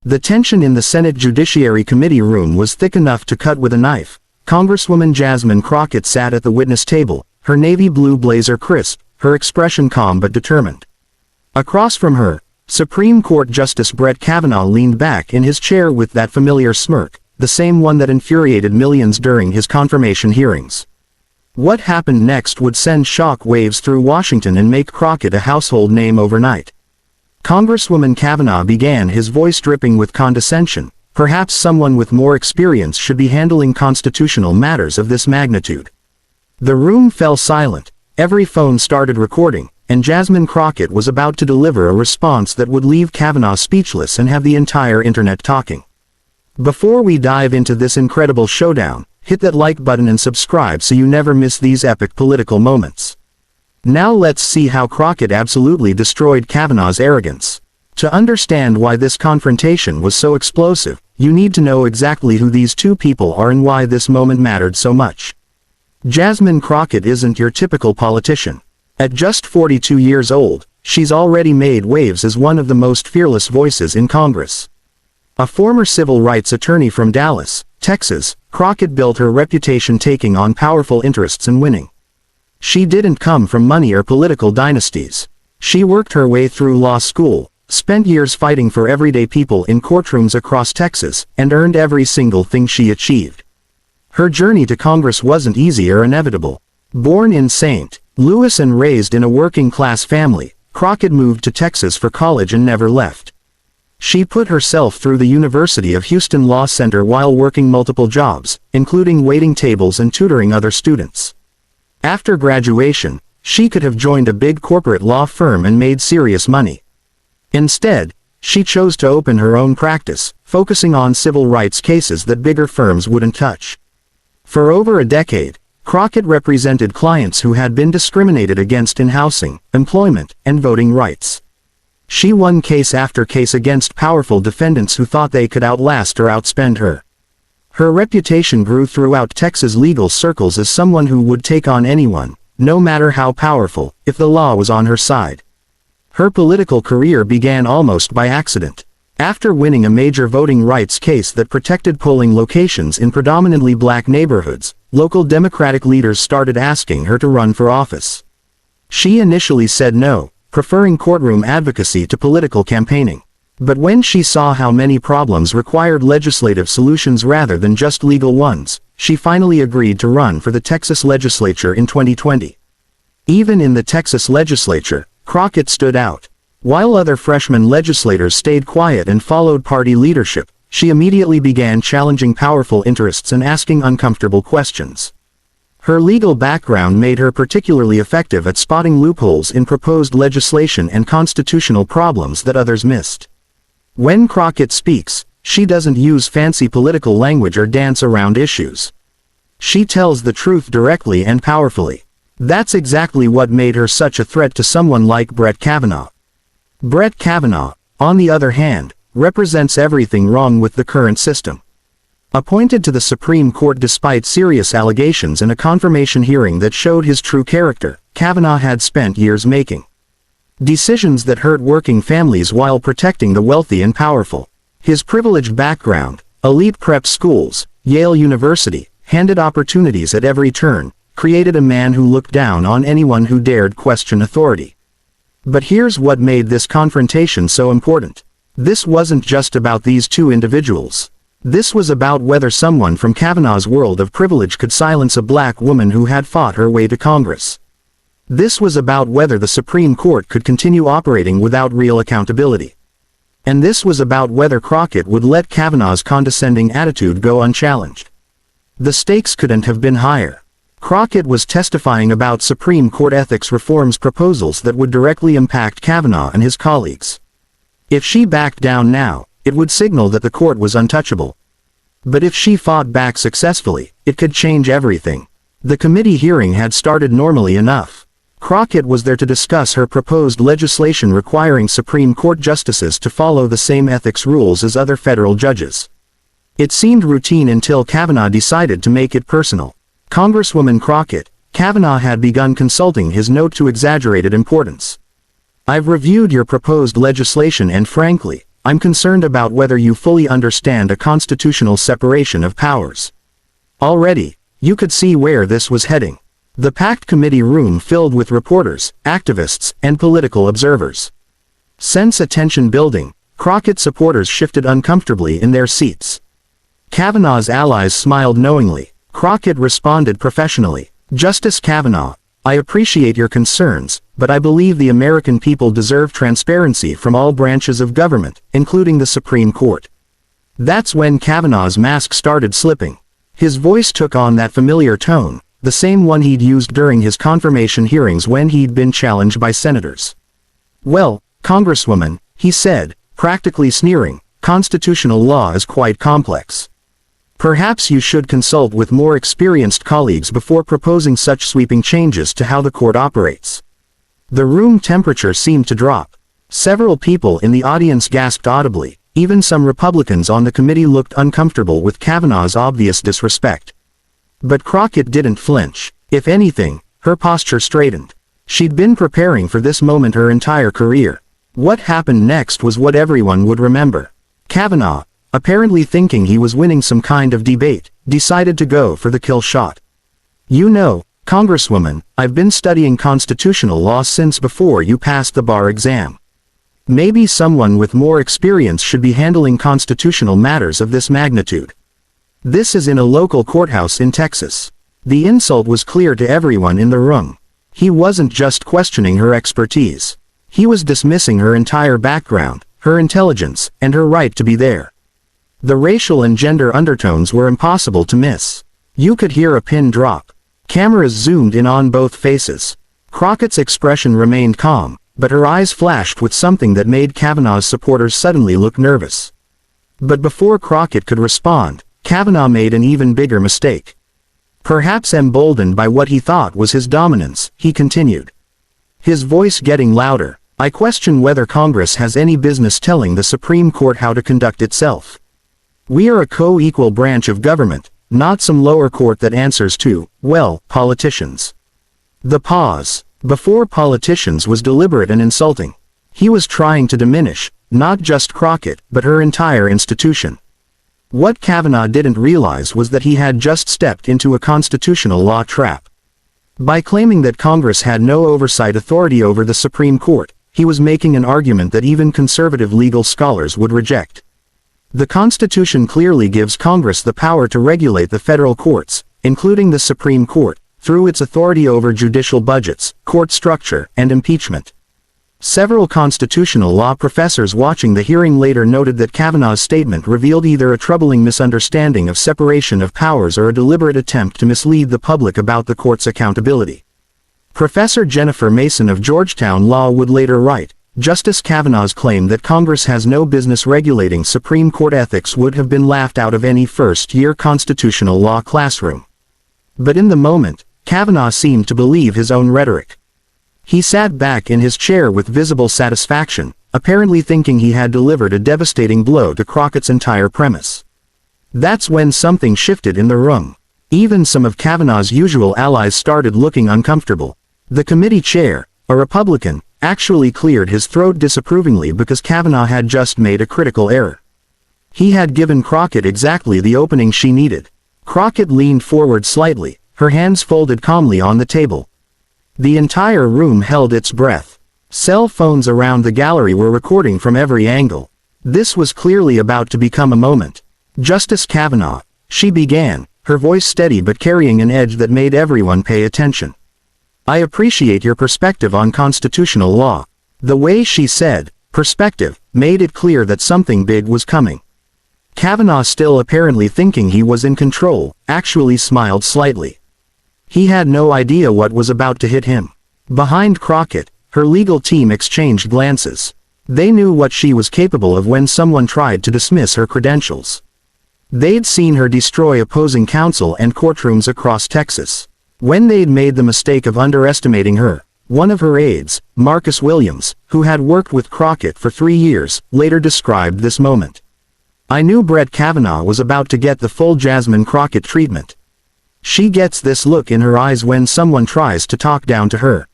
The tension in the Senate Judiciary Committee room was thick enough to cut with a knife. Congresswoman Jasmine Crockett sat at the witness table, her navy blue blazer crisp, her expression calm but determined. Across from her, Supreme Court Justice Brett Kavanaugh leaned back in his chair with that familiar smirk, the same one that infuriated millions during his confirmation hearings. What happened next would send shock waves through Washington and make Crockett a household name overnight. Congresswoman Kavanaugh began, his voice dripping with condescension. Perhaps someone with more experience should be handling constitutional matters of this magnitude. The room fell silent, every phone started recording, and Jasmine Crockett was about to deliver a response that would leave Kavanaugh speechless and have the entire internet talking. Before we dive into this incredible showdown, hit that like button and subscribe so you never miss these epic political moments. Now let's see how Crockett absolutely destroyed Kavanaugh's arrogance. To understand why this confrontation was so explosive, you need to know exactly who these two people are and why this moment mattered so much. Jasmine Crockett isn't your typical politician. At just 42 years old, she's already made waves as one of the most fearless voices in Congress. A former civil rights attorney from Dallas, Texas, Crockett built her reputation taking on powerful interests and winning. She didn't come from money or political dynasties. She worked her way through law school, spent years fighting for everyday people in courtrooms across Texas, and earned every single thing she achieved. Her journey to Congress wasn't easy or inevitable. Born in St. Louis and raised in a working-class family, Crockett moved to Texas for college and never left. She put herself through the University of Houston Law Center while working multiple jobs, including waiting tables and tutoring other students. After graduation, she could have joined a big corporate law firm and made serious money. Instead, she chose to open her own practice, focusing on civil rights cases that bigger firms wouldn't touch. For over a decade, Crockett represented clients who had been discriminated against in housing, employment, and voting rights. She won case after case against powerful defendants who thought they could outlast or outspend her. Her reputation grew throughout Texas legal circles as someone who would take on anyone, no matter how powerful, if the law was on her side. Her political career began almost by accident. After winning a major voting rights case that protected polling locations in predominantly black neighborhoods, local Democratic leaders started asking her to run for office. She initially said no, preferring courtroom advocacy to political campaigning. But when she saw how many problems required legislative solutions rather than just legal ones, she finally agreed to run for the Texas legislature in 2020. Even in the Texas legislature, Crockett stood out. While other freshman legislators stayed quiet and followed party leadership, she immediately began challenging powerful interests and asking uncomfortable questions. Her legal background made her particularly effective at spotting loopholes in proposed legislation and constitutional problems that others missed. When Crockett speaks, she doesn't use fancy political language or dance around issues. She tells the truth directly and powerfully. That's exactly what made her such a threat to someone like Brett Kavanaugh. Brett Kavanaugh, on the other hand, represents everything wrong with the current system. Appointed to the Supreme Court despite serious allegations and a confirmation hearing that showed his true character, Kavanaugh had spent years making decisions that hurt working families while protecting the wealthy and powerful. His privileged background, elite prep schools, Yale University, handed opportunities at every turn, created a man who looked down on anyone who dared question authority. But here's what made this confrontation so important. This wasn't just about these two individuals. This was about whether someone from Kavanaugh's world of privilege could silence a black woman who had fought her way to Congress. This was about whether the Supreme Court could continue operating without real accountability. And this was about whether Crockett would let Kavanaugh's condescending attitude go unchallenged. The stakes couldn't have been higher. Crockett was testifying about Supreme Court ethics reforms proposals that would directly impact Kavanaugh and his colleagues. If she backed down now, it would signal that the court was untouchable. But if she fought back successfully, it could change everything. The committee hearing had started normally enough. Crockett was there to discuss her proposed legislation requiring Supreme Court justices to follow the same ethics rules as other federal judges. It seemed routine until Kavanaugh decided to make it personal. Congresswoman Crockett, Kavanaugh had begun consulting his note to exaggerated importance. "I've reviewed your proposed legislation and frankly, I'm concerned about whether you fully understand a constitutional separation of powers. Already, you could see where this was heading. The packed committee room filled with reporters, activists, and political observers. Sense attention building, Crockett supporters shifted uncomfortably in their seats. Kavanaugh's allies smiled knowingly. Crockett responded professionally. Justice Kavanaugh, I appreciate your concerns, but I believe the American people deserve transparency from all branches of government, including the Supreme Court. That's when Kavanaugh's mask started slipping. His voice took on that familiar tone, the same one he'd used during his confirmation hearings when he'd been challenged by senators. Well, Congresswoman, he said, practically sneering, constitutional law is quite complex. Perhaps you should consult with more experienced colleagues before proposing such sweeping changes to how the court operates. The room temperature seemed to drop. Several people in the audience gasped audibly. Even some Republicans on the committee looked uncomfortable with Kavanaugh's obvious disrespect. But Crockett didn't flinch. If anything, her posture straightened. She'd been preparing for this moment her entire career. What happened next was what everyone would remember. Kavanaugh, apparently thinking he was winning some kind of debate, decided to go for the kill shot. You know, Congresswoman, I've been studying constitutional law since before you passed the bar exam. Maybe someone with more experience should be handling constitutional matters of this magnitude. This is in a local courthouse in Texas. The insult was clear to everyone in the room. He wasn't just questioning her expertise. He was dismissing her entire background, her intelligence, and her right to be there. The racial and gender undertones were impossible to miss. You could hear a pin drop. Cameras zoomed in on both faces. Crockett's expression remained calm, but her eyes flashed with something that made Kavanaugh's supporters suddenly look nervous. But before Crockett could respond, Kavanaugh made an even bigger mistake. Perhaps emboldened by what he thought was his dominance, he continued. His voice getting louder, I question whether Congress has any business telling the Supreme Court how to conduct itself. We are a co-equal branch of government, not some lower court that answers to, well, politicians. The pause, before politicians, was deliberate and insulting. He was trying to diminish, not just Crockett, but her entire institution. What Kavanaugh didn't realize was that he had just stepped into a constitutional law trap. By claiming that Congress had no oversight authority over the Supreme Court, he was making an argument that even conservative legal scholars would reject. The Constitution clearly gives Congress the power to regulate the federal courts, including the Supreme Court, through its authority over judicial budgets, court structure, and impeachment. Several constitutional law professors watching the hearing later noted that Kavanaugh's statement revealed either a troubling misunderstanding of separation of powers or a deliberate attempt to mislead the public about the court's accountability. Professor Jennifer Mason of Georgetown Law would later write, Justice Kavanaugh's claim that Congress has no business regulating Supreme Court ethics would have been laughed out of any first-year constitutional law classroom. But in the moment, Kavanaugh seemed to believe his own rhetoric. He sat back in his chair with visible satisfaction, apparently thinking he had delivered a devastating blow to Crockett's entire premise. That's when something shifted in the room. Even some of Kavanaugh's usual allies started looking uncomfortable. The committee chair, a Republican, actually cleared his throat disapprovingly because Kavanaugh had just made a critical error. He had given Crockett exactly the opening she needed. Crockett leaned forward slightly, her hands folded calmly on the table. The entire room held its breath. Cell phones around the gallery were recording from every angle. This was clearly about to become a moment. Justice Kavanaugh, she began, her voice steady but carrying an edge that made everyone pay attention. I appreciate your perspective on constitutional law. The way she said, perspective, made it clear that something big was coming. Kavanaugh, still apparently thinking he was in control, actually smiled slightly. He had no idea what was about to hit him. Behind Crockett, her legal team exchanged glances. They knew what she was capable of when someone tried to dismiss her credentials. They'd seen her destroy opposing counsel and courtrooms across Texas. When they'd made the mistake of underestimating her, one of her aides, Marcus Williams, who had worked with Crockett for 3 years, later described this moment. I knew Brett Kavanaugh was about to get the full Jasmine Crockett treatment. She gets this look in her eyes when someone tries to talk down to her.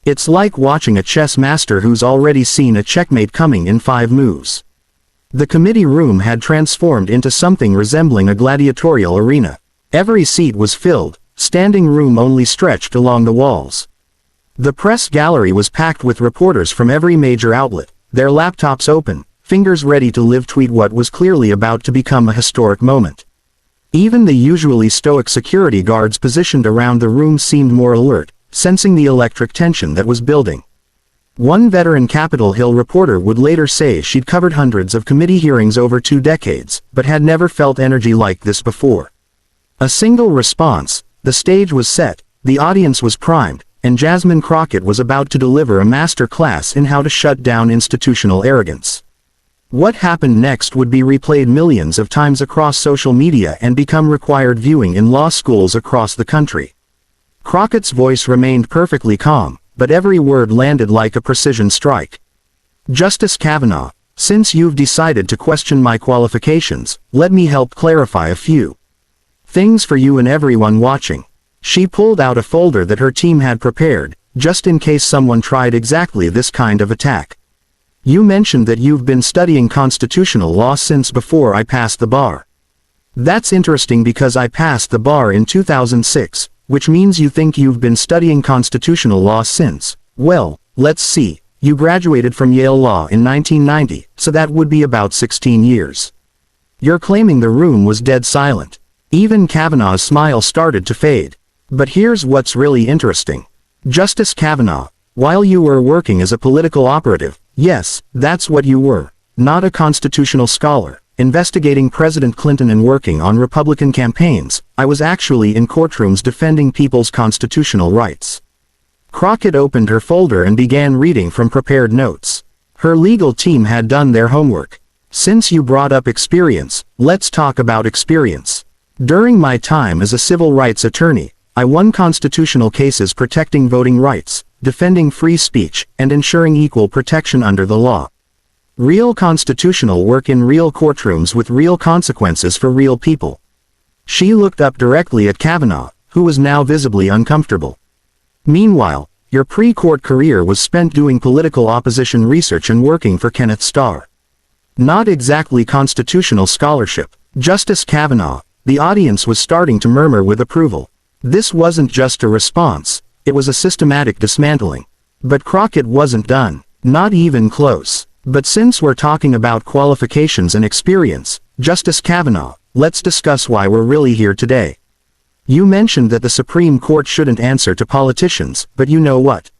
It's like watching a chess master who's already seen a checkmate coming in 5 moves. The committee room had transformed into something resembling a gladiatorial arena. Every seat was filled, standing room only stretched along the walls. The press gallery was packed with reporters from every major outlet, their laptops open, fingers ready to live tweet what was clearly about to become a historic moment. Even the usually stoic security guards positioned around the room seemed more alert, sensing the electric tension that was building. One veteran Capitol Hill reporter would later say she'd covered hundreds of committee hearings over 2 decades, but had never felt energy like this before. A single response, the stage was set, the audience was primed, and Jasmine Crockett was about to deliver a master class in how to shut down institutional arrogance. What happened next would be replayed millions of times across social media and become required viewing in law schools across the country. Crockett's voice remained perfectly calm, but every word landed like a precision strike. Justice Kavanaugh, since you've decided to question my qualifications, let me help clarify a few things for you and everyone watching. She pulled out a folder that her team had prepared, just in case someone tried exactly this kind of attack. You mentioned that you've been studying constitutional law since before I passed the bar. That's interesting because I passed the bar in 2006, which means you think you've been studying constitutional law since. Well, let's see, you graduated from Yale Law in 1990, so that would be about 16 years. You're claiming the room was dead silent. Even Kavanaugh's smile started to fade. But here's what's really interesting. Justice Kavanaugh, while you were working as a political operative, yes, that's what you were, not a constitutional scholar, investigating President Clinton and working on Republican campaigns, I was actually in courtrooms defending people's constitutional rights. Crockett opened her folder and began reading from prepared notes. Her legal team had done their homework. Since you brought up experience, let's talk about experience. During my time as a civil rights attorney, I won constitutional cases protecting voting rights, defending free speech, and ensuring equal protection under the law. Real constitutional work in real courtrooms with real consequences for real people. She looked up directly at Kavanaugh, who was now visibly uncomfortable. Meanwhile, your pre-court career was spent doing political opposition research and working for Kenneth Starr. Not exactly constitutional scholarship. Justice Kavanaugh, the audience was starting to murmur with approval. This wasn't just a response, it was a systematic dismantling. But Crockett wasn't done, not even close. But since we're talking about qualifications and experience, Justice Kavanaugh, let's discuss why we're really here today. You mentioned that the Supreme Court shouldn't answer to politicians, but you know what?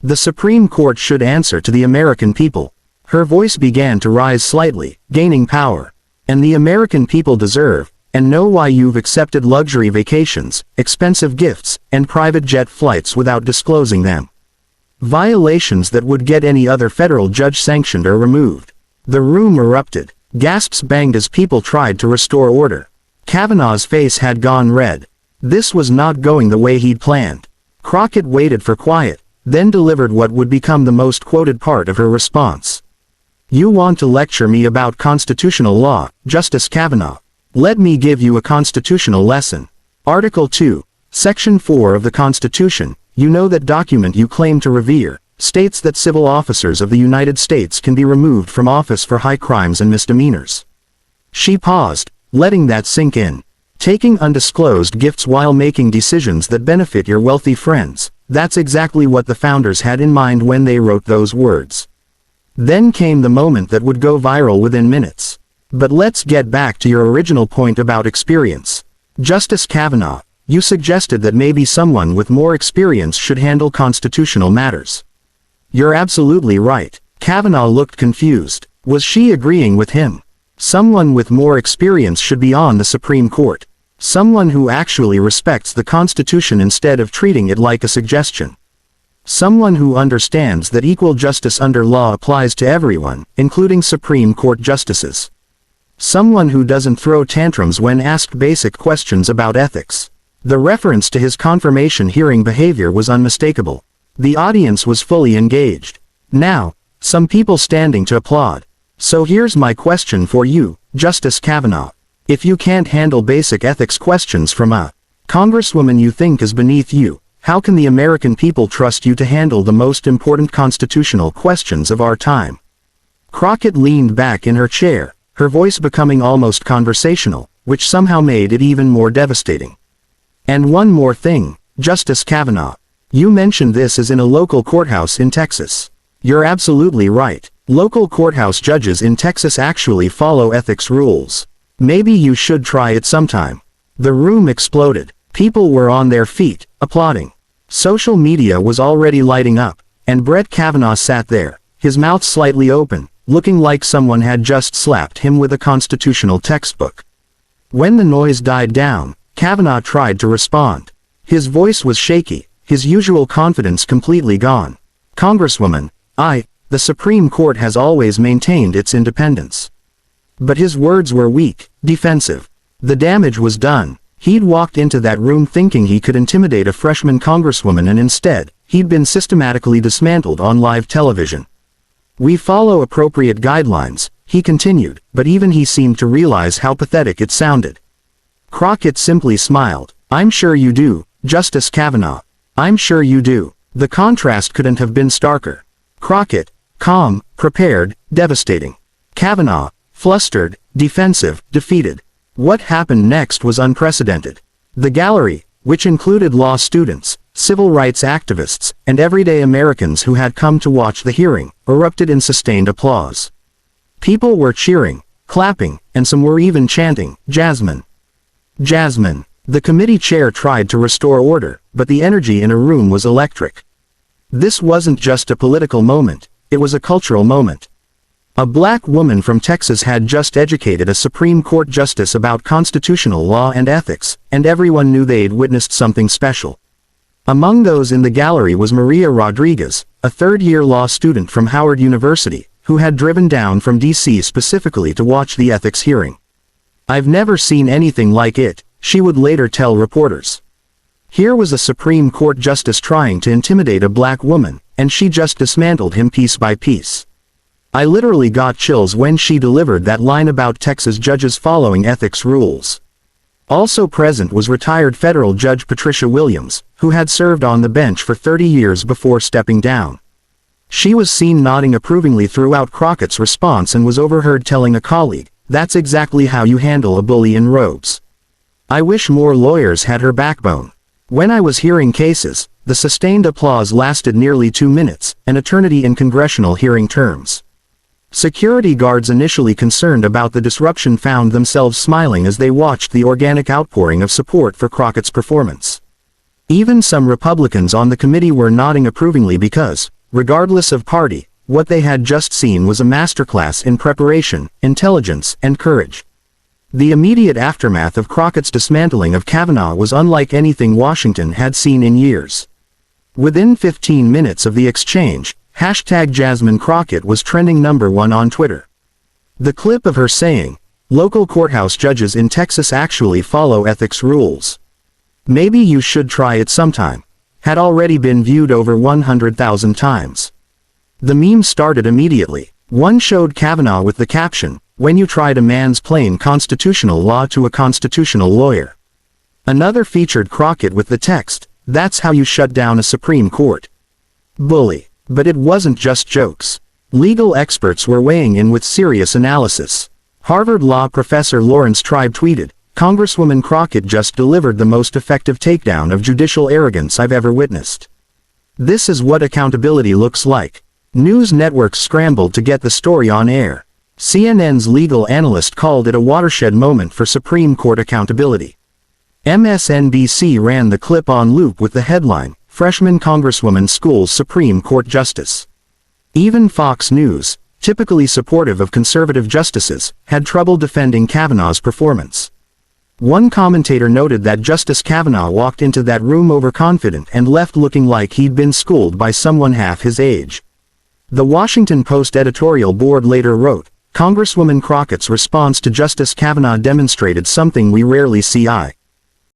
The Supreme Court should answer to the American people. Her voice began to rise slightly, gaining power. And the American people deserve, and know why you've accepted luxury vacations, expensive gifts, and private jet flights without disclosing them. Violations that would get any other federal judge sanctioned or removed. The room erupted. Gasps banged as people tried to restore order. Kavanaugh's face had gone red. This was not going the way he'd planned. Crockett waited for quiet, then delivered what would become the most quoted part of her response. You want to lecture me about constitutional law, Justice Kavanaugh? Let me give you a constitutional lesson. Article 2, Section 4 of the Constitution, you know that document you claim to revere, states that civil officers of the United States can be removed from office for high crimes and misdemeanors. She paused, letting that sink in. Taking undisclosed gifts while making decisions that benefit your wealthy friends, that's exactly what the founders had in mind when they wrote those words. Then came the moment that would go viral within minutes. But let's get back to your original point about experience. Justice Kavanaugh, you suggested that maybe someone with more experience should handle constitutional matters. You're absolutely right. Kavanaugh looked confused. Was she agreeing with him? Someone with more experience should be on the Supreme Court. Someone who actually respects the Constitution instead of treating it like a suggestion. Someone who understands that equal justice under law applies to everyone, including Supreme Court justices. Someone who doesn't throw tantrums when asked basic questions about ethics. The reference to his confirmation hearing behavior was unmistakable. The audience was fully engaged. Now, some people standing to applaud. So here's my question for you, Justice Kavanaugh. If you can't handle basic ethics questions from a congresswoman you think is beneath you, how can the American people trust you to handle the most important constitutional questions of our time? Crockett leaned back in her chair, her voice becoming almost conversational, which somehow made it even more devastating. "And one more thing, Justice Kavanaugh. You mentioned this as in a local courthouse in Texas. You're absolutely right. Local courthouse judges in Texas actually follow ethics rules. Maybe you should try it sometime." The room exploded. People were on their feet, applauding. Social media was already lighting up, and Brett Kavanaugh sat there, his mouth slightly open, looking like someone had just slapped him with a constitutional textbook. When the noise died down, Kavanaugh tried to respond. His voice was shaky, his usual confidence completely gone. "Congresswoman, the Supreme Court has always maintained its independence." But his words were weak, defensive. The damage was done. He'd walked into that room thinking he could intimidate a freshman congresswoman, and instead, he'd been systematically dismantled on live television. "We follow appropriate guidelines," he continued, but even he seemed to realize how pathetic it sounded. Crockett simply smiled. "I'm sure you do, Justice Kavanaugh. I'm sure you do." The contrast couldn't have been starker. Crockett, calm, prepared, devastating. Kavanaugh, flustered, defensive, defeated. What happened next was unprecedented. The gallery, which included law students, civil rights activists, and everyday Americans who had come to watch the hearing, erupted in sustained applause. People were cheering, clapping, and some were even chanting, "Jasmine! Jasmine!" The committee chair tried to restore order, but the energy in a room was electric. This wasn't just a political moment, it was a cultural moment. A black woman from Texas had just educated a Supreme Court justice about constitutional law and ethics, and everyone knew they'd witnessed something special. Among those in the gallery was Maria Rodriguez, a third-year law student from Howard University, who had driven down from D.C. specifically to watch the ethics hearing. "I've never seen anything like it," she would later tell reporters. Here was a Supreme Court justice trying to intimidate a black woman, and she just dismantled him piece by piece. I literally got chills when she delivered that line about Texas judges following ethics rules. Also present was retired federal judge Patricia Williams, who had served on the bench for 30 years before stepping down. She was seen nodding approvingly throughout Crockett's response and was overheard telling a colleague, "That's exactly how you handle a bully in robes." I wish more lawyers had her backbone. When I was hearing cases, the sustained applause lasted nearly 2 minutes, an eternity in congressional hearing terms. Security guards initially concerned about the disruption found themselves smiling as they watched the organic outpouring of support for Crockett's performance. Even some Republicans on the committee were nodding approvingly because, regardless of party, what they had just seen was a masterclass in preparation, intelligence, and courage. The immediate aftermath of Crockett's dismantling of Kavanaugh was unlike anything Washington had seen in years. Within 15 minutes of the exchange, #Jasmine Crockett was trending #1 on Twitter. The clip of her saying, "Local courthouse judges in Texas actually follow ethics rules. Maybe you should try it sometime," had already been viewed over 100,000 times. The meme started immediately. One showed Kavanaugh with the caption, "When you tried a man's plain constitutional law to a constitutional lawyer." Another featured Crockett with the text, "That's how you shut down a Supreme Court. Bully." But it wasn't just jokes. Legal experts were weighing in with serious analysis. Harvard law professor Lawrence Tribe tweeted, "Congresswoman Crockett just delivered the most effective takedown of judicial arrogance I've ever witnessed. This is what accountability looks like." News networks scrambled to get the story on air. CNN's legal analyst called it a watershed moment for Supreme Court accountability. MSNBC ran the clip on loop with the headline, "Freshman Congresswoman Schools Supreme Court Justice." Even Fox News, typically supportive of conservative justices, had trouble defending Kavanaugh's performance. One commentator noted that Justice Kavanaugh walked into that room overconfident and left looking like he'd been schooled by someone half his age. The Washington Post editorial board later wrote, "Congresswoman Crockett's response to Justice Kavanaugh demonstrated something we rarely see.